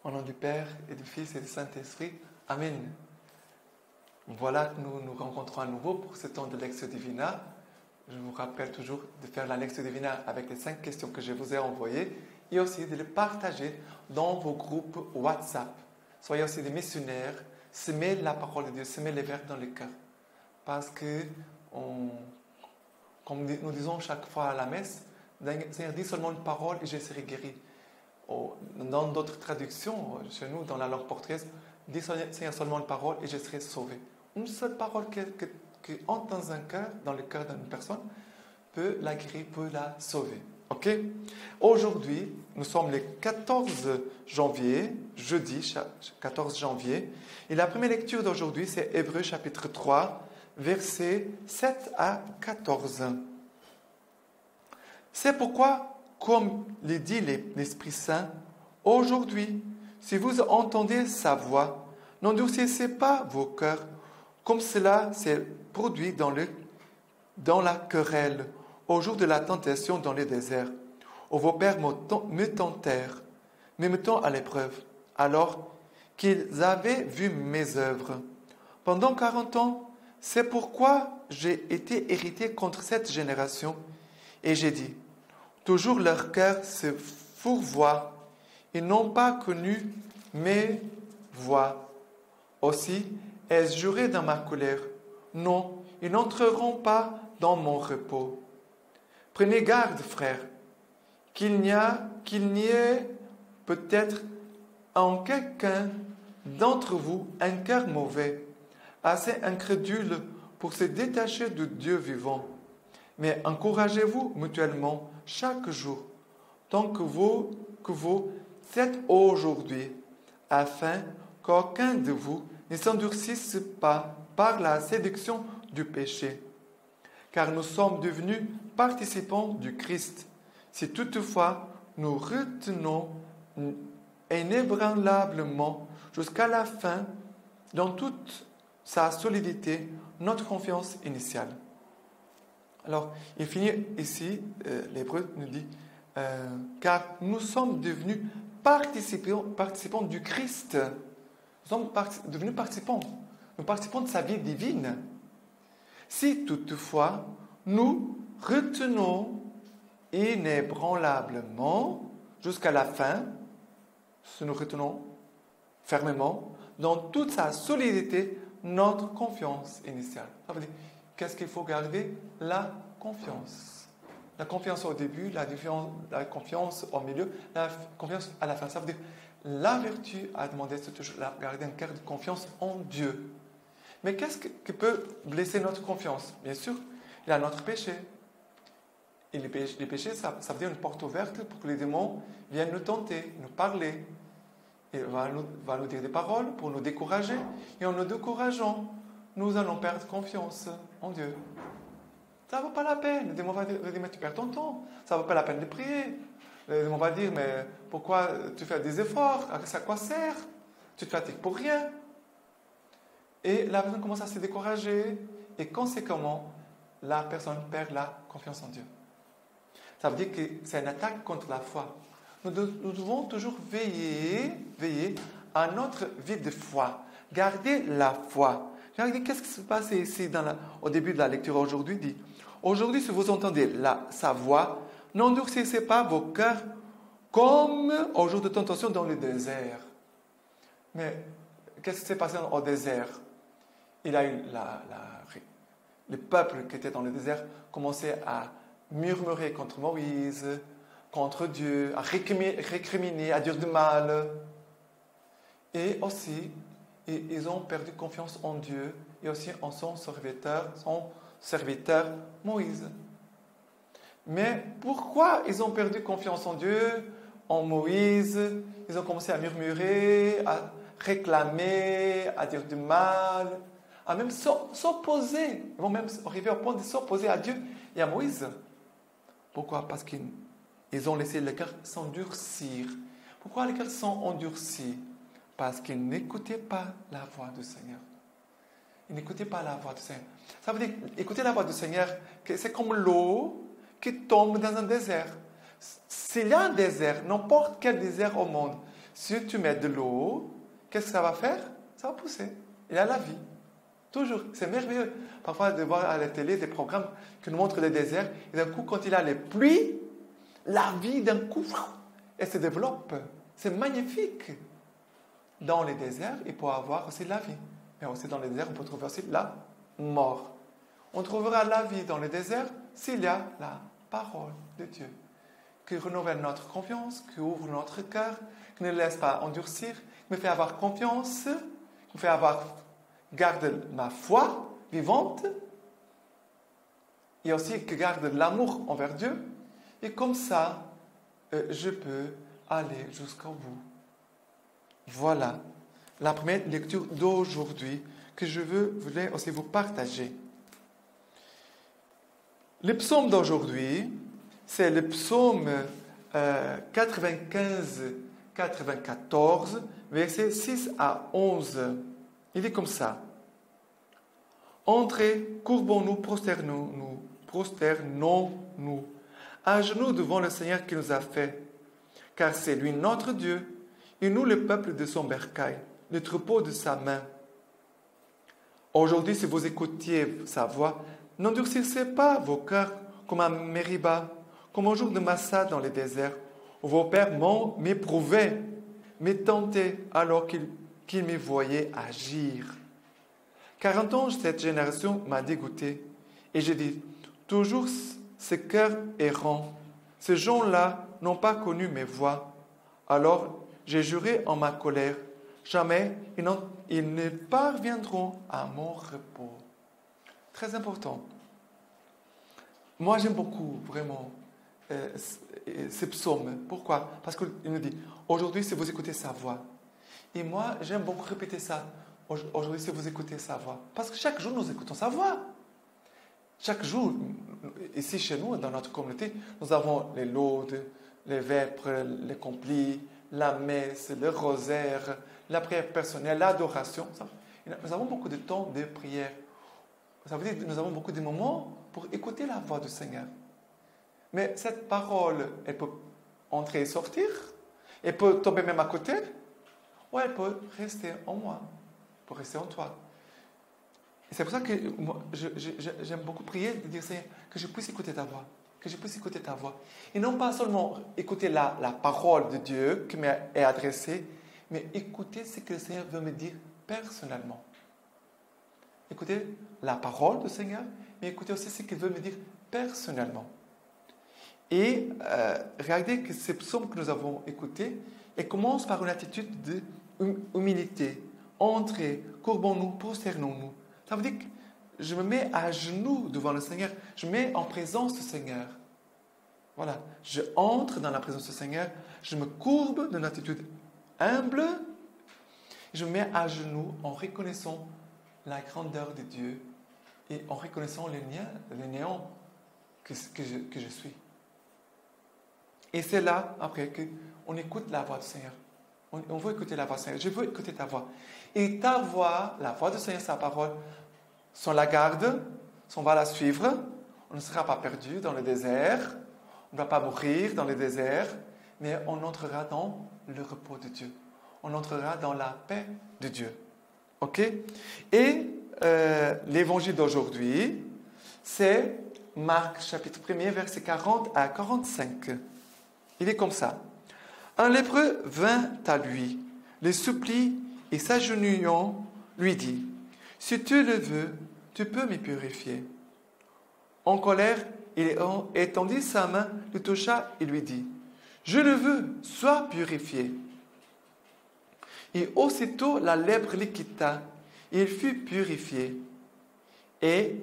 Au nom du Père et du Fils et du Saint-Esprit. Amen. Voilà que nous nous rencontrons à nouveau pour ce temps de Lectio Divina. Je vous rappelle toujours de faire la Lectio Divina avec les 5 questions que je vous ai envoyées et aussi de les partager dans vos groupes WhatsApp. Soyez aussi des missionnaires, semez la parole de Dieu, semez les vers dans le cœur. Parce que, comme nous disons chaque fois à la messe, le Seigneur dit seulement une parole et je serai guéri. Dans d'autres traductions, chez nous, dans la langue portugaise, dit Seigneur seulement une parole et je serai sauvé. Une seule parole qui entre dans un cœur, dans le cœur d'une personne, peut la guérir, peut la sauver. Ok? Aujourd'hui, nous sommes le 14 janvier, jeudi 14 janvier, et la première lecture d'aujourd'hui, c'est Hébreux chapitre 3, versets 7 à 14. C'est pourquoi, comme le dit l'Esprit Saint, aujourd'hui, si vous entendez sa voix, n'endurcissez pas vos cœurs, comme cela s'est produit dans la querelle, au jour de la tentation dans le désert, où vos pères me tentèrent, me mettant à l'épreuve, alors qu'ils avaient vu mes œuvres. Pendant 40 ans, c'est pourquoi j'ai été irrité contre cette génération, et j'ai dit, toujours leur cœur se fourvoie, ils n'ont pas connu mes voies. Aussi, ai-je juré dans ma colère, non, ils n'entreront pas dans mon repos. Prenez garde, frères, qu'il n'y ait peut-être en quelqu'un d'entre vous un cœur mauvais, assez incrédule pour se détacher de Dieu vivant. Mais encouragez-vous mutuellement chaque jour, tant que vous faites aujourd'hui, afin qu'aucun de vous ne s'endurcisse pas par la séduction du péché. Car nous sommes devenus participants du Christ, si toutefois nous retenons inébranlablement jusqu'à la fin, dans toute sa solidité, notre confiance initiale. Alors, il finit ici, l'Hébreu nous dit, car nous sommes devenus participants du Christ. Nous sommes devenus participants. Nous participons de sa vie divine. Si toutefois, nous retenons inébranlablement jusqu'à la fin, si nous retenons fermement, dans toute sa solidité, notre confiance initiale. Ça veut dire, qu'est-ce qu'il faut garder? La confiance. La confiance au début, la confiance au milieu, la confiance à la fin. Ça veut dire, la vertu a demandé de toujours garder un cœur de confiance en Dieu. Mais qu'est-ce qui peut blesser notre confiance? Bien sûr, il y a notre péché. Et les péchés, ça veut dire une porte ouverte pour que les démons viennent nous tenter, nous parler. Il va nous dire des paroles pour nous décourager. Et en nous décourageant, nous allons perdre confiance en Dieu. Ça ne vaut pas la peine. Le démon va dire, mais tu perds ton temps. Ça ne vaut pas la peine de prier. Le démon va dire, mais pourquoi tu fais des efforts? À quoi sert? Tu te fatigues pour rien. Et la personne commence à se décourager. Et conséquemment, la personne perd la confiance en Dieu. Ça veut dire que c'est une attaque contre la foi. Nous devons toujours veiller à notre vie de foi. Garder la foi. Regardez, qu'est-ce qui se passe ici au début de la lecture aujourd'hui? Dit, aujourd'hui, si vous entendez sa voix, n'endurcissez pas vos cœurs comme au jour de tentation dans le désert. Mais qu'est-ce qui s'est passé au désert? Il a eu le peuple qui était dans le désert commençait à murmurer contre Moïse, contre Dieu, à récriminer, à dire du mal. Et aussi, ils ont perdu confiance en Dieu et aussi en son serviteur Moïse. Mais pourquoi ils ont perdu confiance en Dieu, en Moïse? Ils ont commencé à murmurer, à réclamer, à dire du mal, à même s'opposer. Ils vont même arriver au point de s'opposer à Dieu et à Moïse. Pourquoi? Parce qu'ils ont laissé le cœur s'endurcir. Pourquoi les cœurs sont endurcis? Parce qu'ils n'écoutaient pas la voix du Seigneur. Ils n'écoutaient pas la voix du Seigneur. Ça veut dire, écouter la voix du Seigneur, c'est comme l'eau qui tombe dans un désert. S'il y a un désert, n'importe quel désert au monde, Si tu mets de l'eau, qu'est-ce que ça va faire? Ça va pousser. Il a la vie. Toujours. C'est merveilleux. Parfois, de voir à la télé des programmes qui nous montrent les déserts. Et d'un coup, quand il a les pluies, la vie d'un coup, elle se développe. C'est magnifique. Dans les déserts, il peut avoir aussi la vie. Mais aussi dans les déserts, on peut trouver aussi la mort. On trouvera la vie dans les déserts s'il y a la parole de Dieu, qui renouvelle notre confiance, qui ouvre notre cœur, qui ne laisse pas endurcir, qui me fait avoir confiance, qui me fait garde ma foi vivante, et aussi qui garde l'amour envers Dieu. Et comme ça, je peux aller jusqu'au bout. Voilà la première lecture d'aujourd'hui que je voulais aussi vous partager. Le psaume d'aujourd'hui, c'est le psaume 95-94, versets 6 à 11. Il est comme ça. Entrez, courbons-nous, prosternons-nous, à genoux devant le Seigneur qui nous a fait, car c'est lui notre Dieu, et nous le peuple de son bercail, le troupeau de sa main. Aujourd'hui, si vous écoutiez sa voix, n'endurcissez pas vos cœurs comme à Mériba, comme au jour de Massa dans les déserts, où vos pères m'éprouvaient, me tentaient alors qu'ils me voyaient agir. 40 ans, cette génération m'a dégoûté, et j'ai dit, toujours ce cœur errant, ces gens-là n'ont pas connu mes voies. Alors j'ai juré en ma colère, jamais ils ne parviendront à mon repos. Très important. Moi, j'aime beaucoup, vraiment, ces psaumes. Pourquoi? Parce qu'il nous dit, aujourd'hui, si vous écoutez sa voix. Et moi, j'aime beaucoup répéter ça. Aujourd'hui, si vous écoutez sa voix. Parce que chaque jour, nous écoutons sa voix. Chaque jour, ici chez nous, dans notre communauté, nous avons les laudes, les vêpres, les complis, la messe, le rosaire, la prière personnelle, l'adoration. Nous avons beaucoup de temps de prière. Ça veut dire que nous avons beaucoup de moments pour écouter la voix du Seigneur. Mais cette parole, elle peut entrer et sortir. Elle peut tomber même à côté. Ou elle peut rester en moi. Pour rester en toi. Et c'est pour ça que moi, j'aime beaucoup prier, de dire Seigneur, que je puisse écouter ta voix. Que je puisse écouter ta voix. Et non pas seulement écouter la parole de Dieu qui m'est adressée, mais écouter ce que le Seigneur veut me dire personnellement. Écoutez la parole du Seigneur, mais écoutez aussi ce qu'il veut me dire personnellement. Et regardez que ces psaumes que nous avons écoutés, ils commencent par une attitude d'humilité. Entrez, courbons-nous, prosternons-nous. Ça veut dire que je me mets à genoux devant le Seigneur. Je me mets en présence du Seigneur. Voilà. Je entre dans la présence du Seigneur. Je me courbe d'une attitude humble. Je me mets à genoux en reconnaissant la grandeur de Dieu et en reconnaissant le néant que je suis. Et c'est là, après, qu'on écoute la voix du Seigneur. On veut écouter la voix du Seigneur. Je veux écouter ta voix. Et ta voix, la voix du Seigneur, sa parole, si on la garde, si on va la suivre, on ne sera pas perdu dans le désert, on ne va pas mourir dans le désert, mais on entrera dans le repos de Dieu. On entrera dans la paix de Dieu. OK? Et l'évangile d'aujourd'hui, c'est Marc chapitre 1er, versets 40 à 45. Il est comme ça. Un lépreux vint à lui, le supplie et s'agenouillant, lui dit, « Si tu le veux, tu peux me purifier. » En colère, il étendit sa main, le toucha et lui dit, « Je le veux, sois purifié. » Et aussitôt la lèpre le quitta, et il fut purifié. Et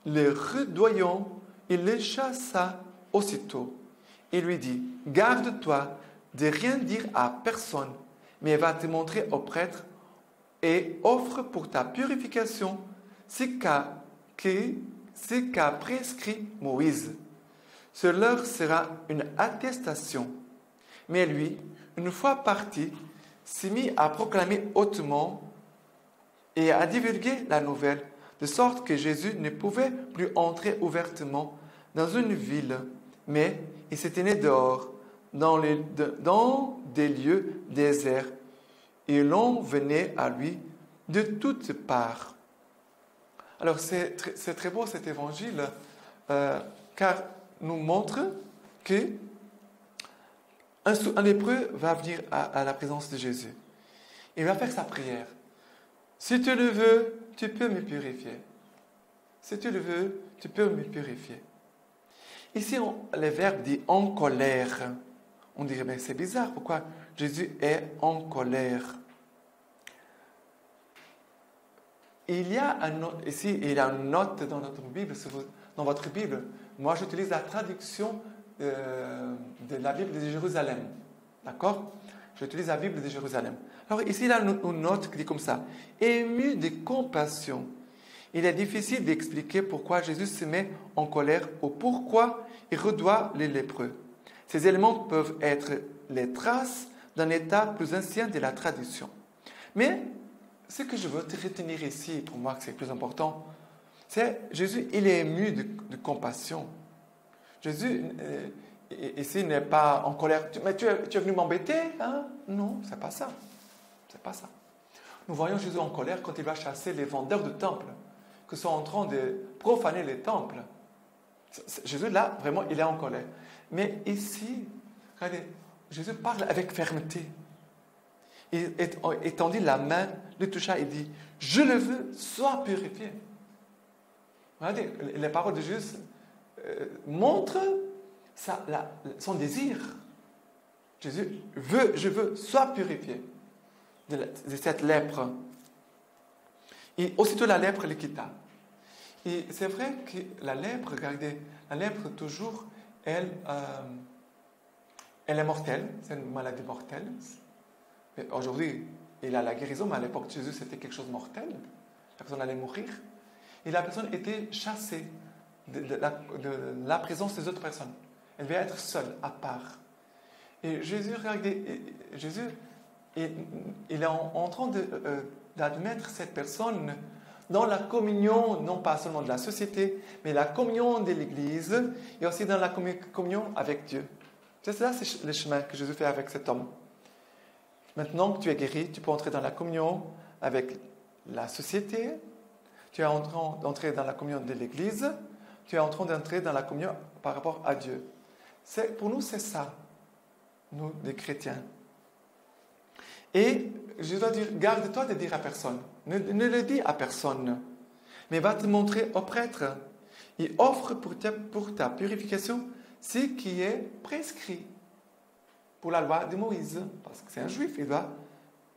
le rudoyant, il le chassa aussitôt. Et lui dit, « Garde-toi de rien dire à personne, mais va te montrer au prêtre et offre pour ta purification ce qu'a prescrit Moïse. Cela sera une attestation. » Mais lui, une fois parti, s'est mis à proclamer hautement et à divulguer la nouvelle, de sorte que Jésus ne pouvait plus entrer ouvertement dans une ville, mais il se tenait dehors, dans des lieux déserts, et l'on venait à lui de toutes parts. Alors c'est très beau cet évangile, car nous montre que un lépreux va venir à la présence de Jésus. Il va faire sa prière. Si tu le veux, tu peux me purifier. Si tu le veux, tu peux me purifier. Ici, le verbe dit en colère. On dirait, mais c'est bizarre, pourquoi Jésus est en colère? Il y a ici, il y a une note dans notre Bible, dans votre Bible. Moi, j'utilise la traduction de la Bible de Jérusalem. D'accord? J'utilise la Bible de Jérusalem. Alors ici, il y a une note qui dit comme ça. Ému de compassion. Il est difficile d'expliquer pourquoi Jésus se met en colère ou pourquoi il redoit les lépreux. Ces éléments peuvent être les traces d'un état plus ancien de la tradition. Mais ce que je veux te retenir ici, pour moi que c'est le plus important, c'est Jésus, il est ému de compassion. Jésus, ici, n'est pas en colère. Mais tu es venu m'embêter, hein? Non, c'est pas ça. C'est pas ça. Nous voyons Jésus en colère quand il va chasser les vendeurs de temples, qui sont en train de profaner les temples. Jésus, là, vraiment, il est en colère. Mais ici, regardez, Jésus parle avec fermeté. Il étendit la main, le toucha et dit, « Je le veux, sois purifié. » Regardez, les paroles de Jésus montrent son désir. Jésus veut, je veux, sois purifié de cette lèpre. Et aussitôt la lèpre le quitta. Et c'est vrai que la lèpre, regardez, la lèpre toujours, elle est mortelle, c'est une maladie mortelle. Mais aujourd'hui, il a la guérison, mais à l'époque de Jésus, c'était quelque chose de mortel. La personne allait mourir. Et la personne était chassée de la présence des autres personnes. Elle devait être seule, à part. Et Jésus, regardez, Jésus, il est en train d'admettre cette personne dans la communion, non pas seulement de la société, mais la communion de l'Église et aussi dans la communion avec Dieu. C'est ça, c'est le chemin que Jésus fait avec cet homme. Maintenant que tu es guéri, tu peux entrer dans la communion avec la société, tu es en train d'entrer dans la communion de l'Église, tu es en train d'entrer dans la communion par rapport à Dieu. Pour nous, c'est ça, nous, les chrétiens. Et je dois dire, garde-toi de dire à personne. Ne le dis à personne. Mais va te montrer au prêtre. Il offre pour ta purification ce qui est prescrit pour la loi de Moïse. Parce que c'est un juif, il doit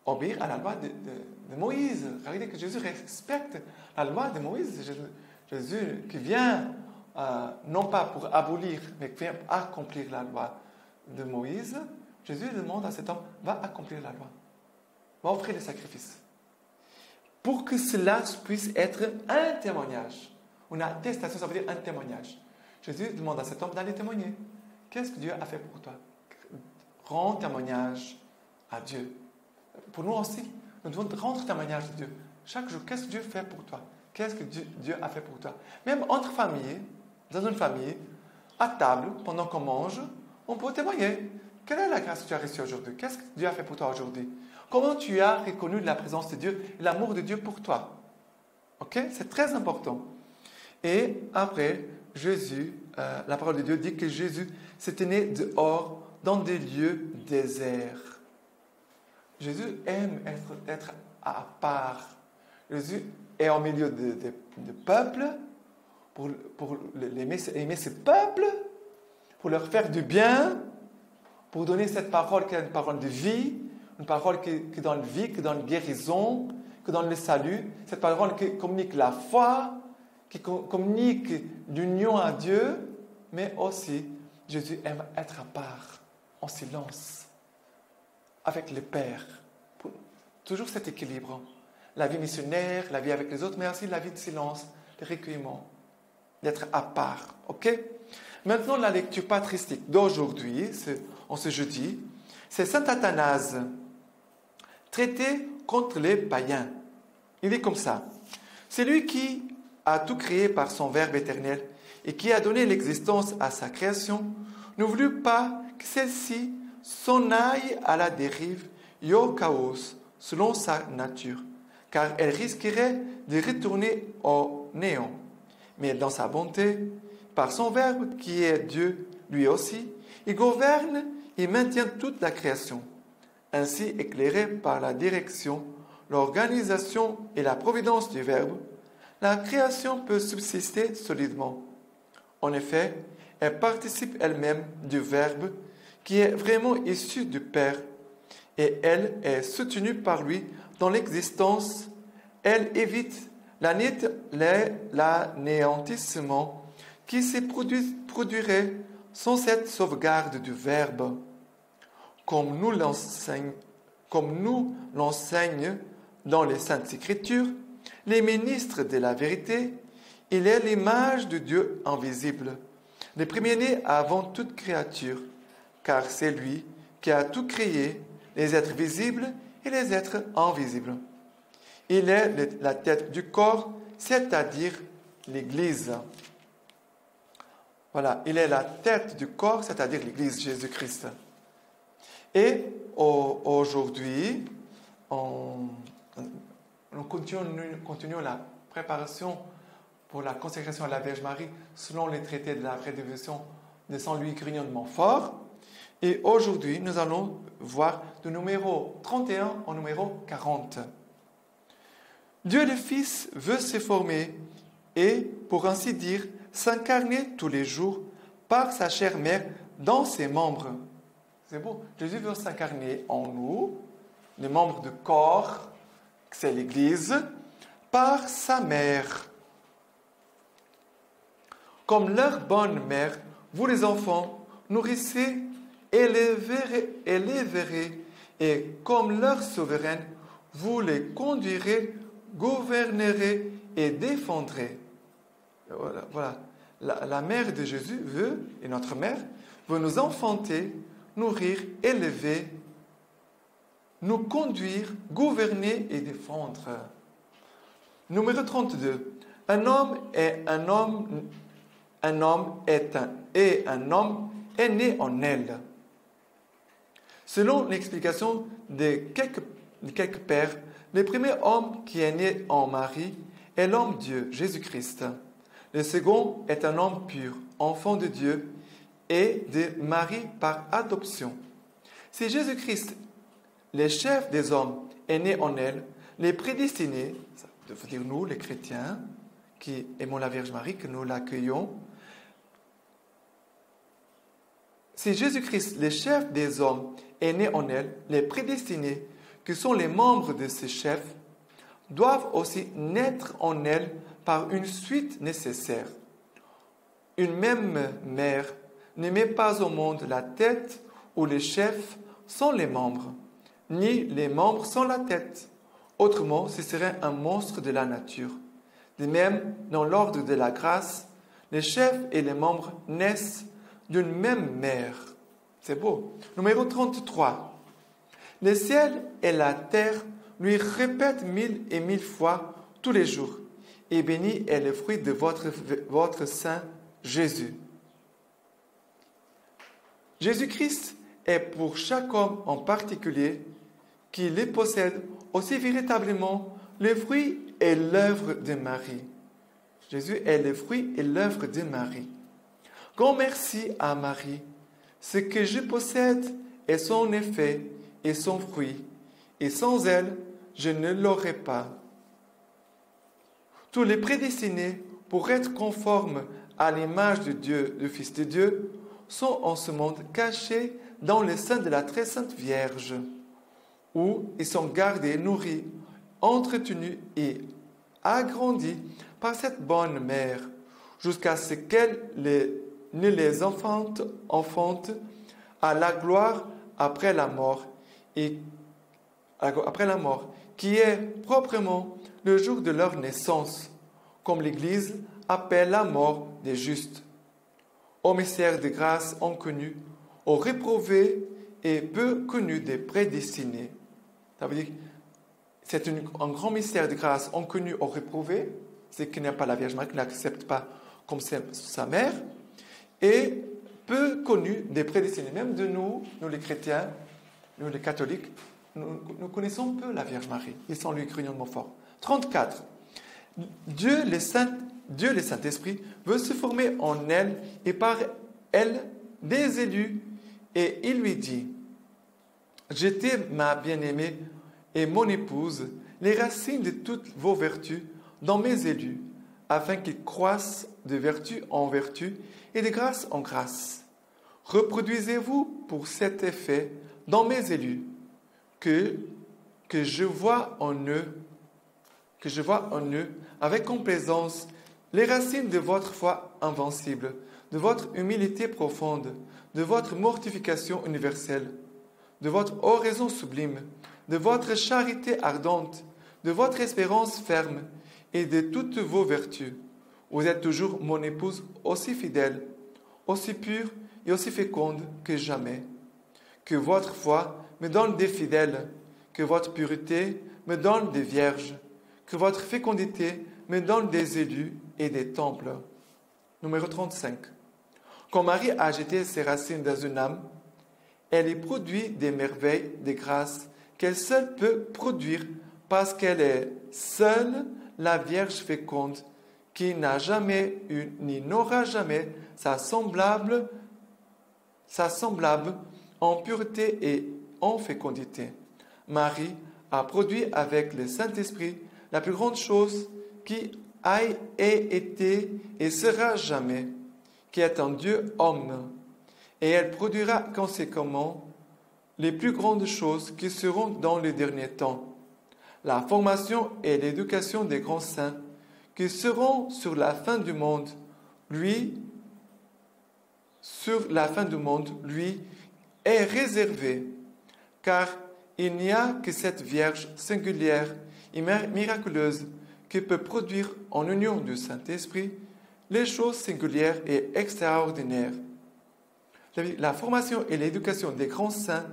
obéir à la loi de Moïse. Regardez que Jésus respecte la loi de Moïse. Jésus qui vient, non pas pour abolir, mais qui vient accomplir la loi de Moïse. Jésus demande à cet homme, va accomplir la loi. Va offrir les sacrifices. Pour que cela puisse être un témoignage. Une attestation, ça veut dire un témoignage. Jésus demande à cet homme d'aller témoigner. Qu'est-ce que Dieu a fait pour toi? Rends témoignage à Dieu. Pour nous aussi, nous devons rendre témoignage à Dieu. Chaque jour, qu'est-ce que Dieu fait pour toi? Qu'est-ce que Dieu a fait pour toi? Même entre familles, dans une famille, à table, pendant qu'on mange, on peut témoigner. Quelle est la grâce que tu as reçue aujourd'hui? Qu'est-ce que Dieu a fait pour toi aujourd'hui? Comment tu as reconnu la présence de Dieu, l'amour de Dieu pour toi? Ok? C'est très important. Et après, Jésus, la parole de Dieu dit que Jésus se tenait dehors dans des lieux déserts. Jésus aime être à part. Jésus est au milieu de peuples pour aimer ce peuple, pour leur faire du bien, pour donner cette parole qui est une parole de vie, une parole qui donne vie, qui donne guérison, qui donne le salut, cette parole qui communique la foi, qui communique l'union à Dieu, mais aussi Jésus aime être à part, en silence, avec le Père. Toujours cet équilibre. La vie missionnaire, la vie avec les autres, mais aussi la vie de silence, de recueillement, d'être à part. Ok? Maintenant, la lecture patristique d'aujourd'hui, en ce jeudi, c'est saint Athanase, traité contre les païens. Il est comme ça. C'est lui qui a tout créé par son Verbe éternel et qui a donné l'existence à sa création, ne voulut pas que celle-ci s'en aille à la dérive et au chaos selon sa nature, car elle risquerait de retourner au néant. Mais dans sa bonté, par son Verbe qui est Dieu lui aussi, il gouverne et maintient toute la création. Ainsi éclairée par la direction, l'organisation et la providence du Verbe, la création peut subsister solidement. En effet, elle participe elle-même du Verbe qui est vraiment issu du Père, et elle est soutenue par lui dans l'existence. Elle évite l'anéantissement qui se produirait sans cette sauvegarde du Verbe. Comme nous l'enseigne dans les Saintes Écritures, les ministres de la vérité, il est l'image de Dieu invisible, le premier-né avant toute créature, car c'est lui qui a tout créé, les êtres visibles et les êtres invisibles. Il est la tête du corps, c'est-à-dire l'Église. Voilà, il est la tête du corps, c'est-à-dire l'Église Jésus-Christ. Et aujourd'hui, nous continuons la préparation pour la consécration à la Vierge Marie selon les traités de la prédication de Saint Louis Grignon de Montfort. Et aujourd'hui, nous allons voir du numéro 31 au numéro 40. Dieu le Fils veut se former et, pour ainsi dire, s'incarner tous les jours par sa chère mère dans ses membres. C'est beau. Jésus veut s'incarner en nous, les membres du corps, c'est l'Église, par sa mère. Comme leur bonne mère, vous les enfants, nourrissez, élèverez, et comme leur souveraine, vous les conduirez, gouvernerez et défendrez. Voilà. La mère de Jésus veut, et notre mère, veut nous enfanter, nourrir, élever, nous conduire, gouverner et défendre. Numéro 32. Un homme est né en elle. Selon l'explication de quelques pères, le premier homme qui est né en Marie est l'homme Dieu, Jésus-Christ. Le second est un homme pur, enfant de Dieu et de Marie par adoption. Si Jésus-Christ, le chef des hommes, est né en elle, les prédestinés, ça veut dire nous, les chrétiens, qui aimons la Vierge Marie, que nous l'accueillons. Si Jésus-Christ, le chef des hommes, est né en elle, les prédestinés, qui sont les membres de ce chef, doivent aussi naître en elle par une suite nécessaire. Une même mère ne met pas au monde la tête ou les chefs sans les membres, ni les membres sans la tête. Autrement, ce serait un monstre de la nature. De même, dans l'ordre de la grâce, les chefs et les membres naissent d'une même mère. C'est beau. Numéro 33. Le ciel et la terre lui répètent 1000 et 1000 fois tous les jours. Et béni est le fruit de votre sein, Jésus. Jésus-Christ est pour chaque homme en particulier qui les possède aussi véritablement le fruit et l'œuvre de Marie. Jésus est le fruit et l'œuvre de Marie. Grand merci à Marie. Ce que je possède est son effet et son fruit, et sans elle, je ne l'aurais pas. Tous les prédestinés pour être conformes à l'image de Dieu, du Fils de Dieu, sont en ce monde cachés dans le sein de la très sainte Vierge, où ils sont gardés, nourris, entretenus et agrandis par cette bonne mère, jusqu'à ce qu'elle ne les enfante à la gloire après la mort, qui est proprement le jour de leur naissance, comme l'Église appelle la mort des justes. Au mystère de grâce inconnu, aux réprouvés et peu connus des prédestinés. Ça veut dire que c'est un grand mystère de grâce inconnu aux réprouvés, c'est qu'il n'y a pas la Vierge Marie, qui ne l'accepte pas comme sa mère, et peu connu des prédestinés. Même de nous les chrétiens, nous les catholiques, nous connaissons peu la Vierge Marie. Et sans lui grignotement fort. 34. Dieu, le Saint-Esprit, veut se former en elle et par elle des élus. Et il lui dit, j'étais ma bien-aimée et mon épouse, les racines de toutes vos vertus dans mes élus, afin qu'ils croissent de vertu en vertu et de grâce en grâce. Reproduisez-vous pour cet effet dans mes élus, que je vois en eux, avec complaisance, les racines de votre foi invincible, de votre humilité profonde, de votre mortification universelle, de votre oraison sublime, de votre charité ardente, de votre espérance ferme et de toutes vos vertus. Vous êtes toujours mon épouse aussi fidèle, aussi pure et aussi féconde que jamais. Que votre foi me donne des fidèles, que votre pureté me donne des vierges, que votre fécondité me donne des élus et des temples. Numéro 35. Quand Marie a jeté ses racines dans une âme, elle y produit des merveilles, des grâces qu'elle seule peut produire parce qu'elle est seule la Vierge féconde qui n'a jamais eu ni n'aura jamais sa semblable en pureté et en fécondité. Marie a produit avec le Saint-Esprit la plus grande chose qui ait été et sera jamais, qui est un Dieu homme. Et elle produira conséquemment les plus grandes choses qui seront dans les derniers temps. La formation et l'éducation des grands saints qui seront sur la fin du monde, lui, est réservé, car il n'y a que cette Vierge singulière et miraculeuse qui peut produire en union du Saint-Esprit les choses singulières et extraordinaires. La formation et l'éducation des grands saints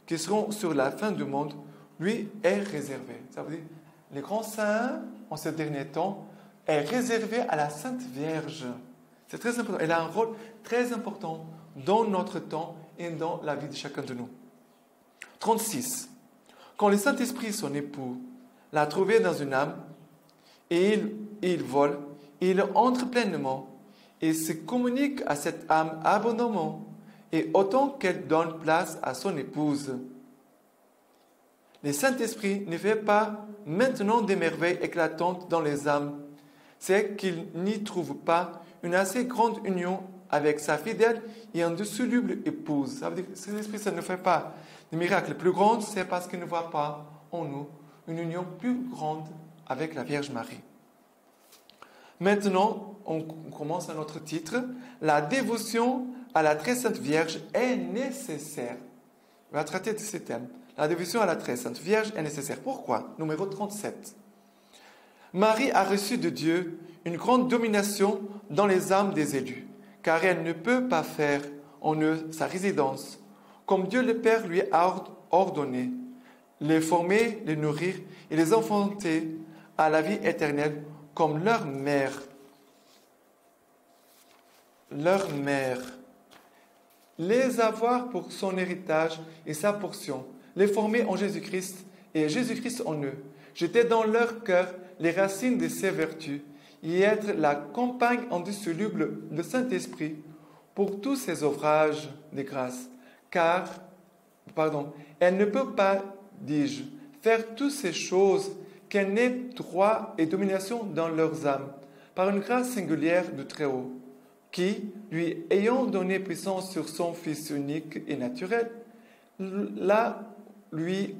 qui seront sur la fin du monde, lui, est réservé. Ça veut dire, les grands saints, en ce dernier temps, est réservé à la Sainte Vierge. C'est très important. Elle a un rôle très important dans notre temps et dans la vie de chacun de nous. 36. Quand le Saint-Esprit, son époux, l'a trouvé dans une âme, et il vole, il entre pleinement et se communique à cette âme abondamment et autant qu'elle donne place à son épouse. Le Saint-Esprit ne fait pas maintenant des merveilles éclatantes dans les âmes, c'est qu'il n'y trouve pas une assez grande union avec sa fidèle et indissoluble épouse. Ça veut dire que cet esprit, ça ne fait pas des miracles plus grands, c'est parce qu'il ne voit pas en nous une union plus grande avec la Vierge Marie. Maintenant, on commence à notre titre. La dévotion à la très sainte Vierge est nécessaire. On va traiter de ce thème. La dévotion à la très sainte Vierge est nécessaire. Pourquoi? Numéro 37. Marie a reçu de Dieu une grande domination dans les âmes des élus, car elle ne peut pas faire en eux sa résidence, comme Dieu le Père lui a ordonné, les former, les nourrir et les enfanter à la vie éternelle comme leur mère. Leur mère. Les avoir pour son héritage et sa portion, les former en Jésus-Christ et Jésus-Christ en eux, jeter dans leur cœur les racines de ses vertus et être la compagne indissoluble de Saint-Esprit pour tous ses ouvrages de grâce. Car, elle ne peut pas, dis-je, faire toutes ces choses qu'elle n'ait droit et domination dans leurs âmes, par une grâce singulière du Très-Haut, qui, lui ayant donné puissance sur son Fils unique et naturel, lui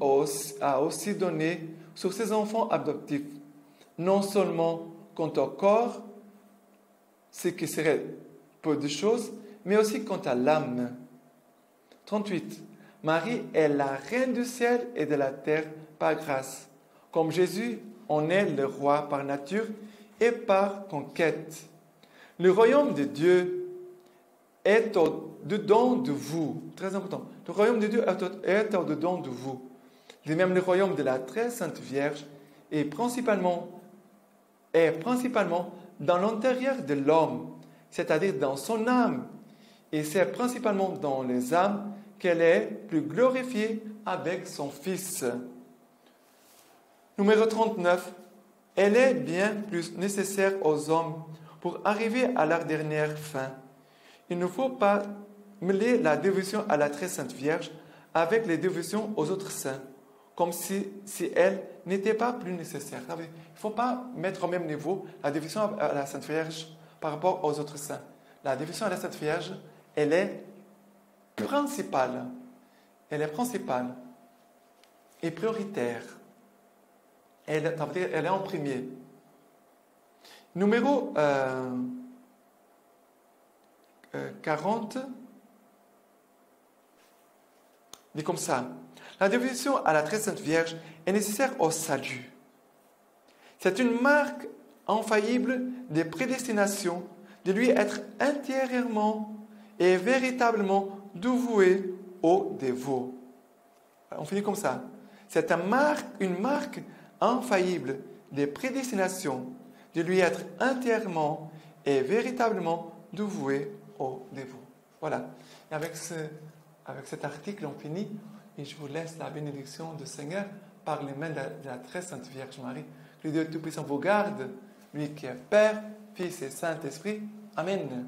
a aussi donné sur ses enfants adoptifs, non seulement quant au corps, ce qui serait peu de choses, mais aussi quant à l'âme. 38. Marie est la reine du ciel et de la terre par grâce, comme Jésus en est le roi par nature et par conquête. Le royaume de Dieu est au-dedans de vous. Très important. Le royaume de Dieu est au-dedans de vous. De même, le royaume de la très sainte Vierge est principalement dans l'intérieur de l'homme, c'est-à-dire dans son âme. et c'est principalement dans les âmes qu'elle est plus glorifiée avec son Fils. Numéro 39. Elle est bien plus nécessaire aux hommes pour arriver à leur dernière fin. Il ne faut pas mêler la dévotion à la très sainte Vierge avec les dévotions aux autres saints, comme si elle n'était pas plus nécessaire. Il ne faut pas mettre au même niveau la dévotion à la Sainte Vierge par rapport aux autres saints. La dévotion à la Sainte Vierge, elle est principale. Elle est principale et prioritaire. Elle est en premier. Numéro 40 dit comme ça. La dévotion à la très sainte Vierge est nécessaire au salut. C'est une marque infaillible des prédestinations de lui être intérieurement et véritablement dévoué au dévot. On finit comme ça. C'est une marque infaillible des prédestinations de lui être entièrement et véritablement dévoué au dévot. Voilà. Et avec cet article, on finit et je vous laisse la bénédiction du Seigneur par les mains de la très sainte Vierge Marie. Que le Dieu Tout-Puissant vous garde, lui qui est Père, Fils et Saint-Esprit. Amen.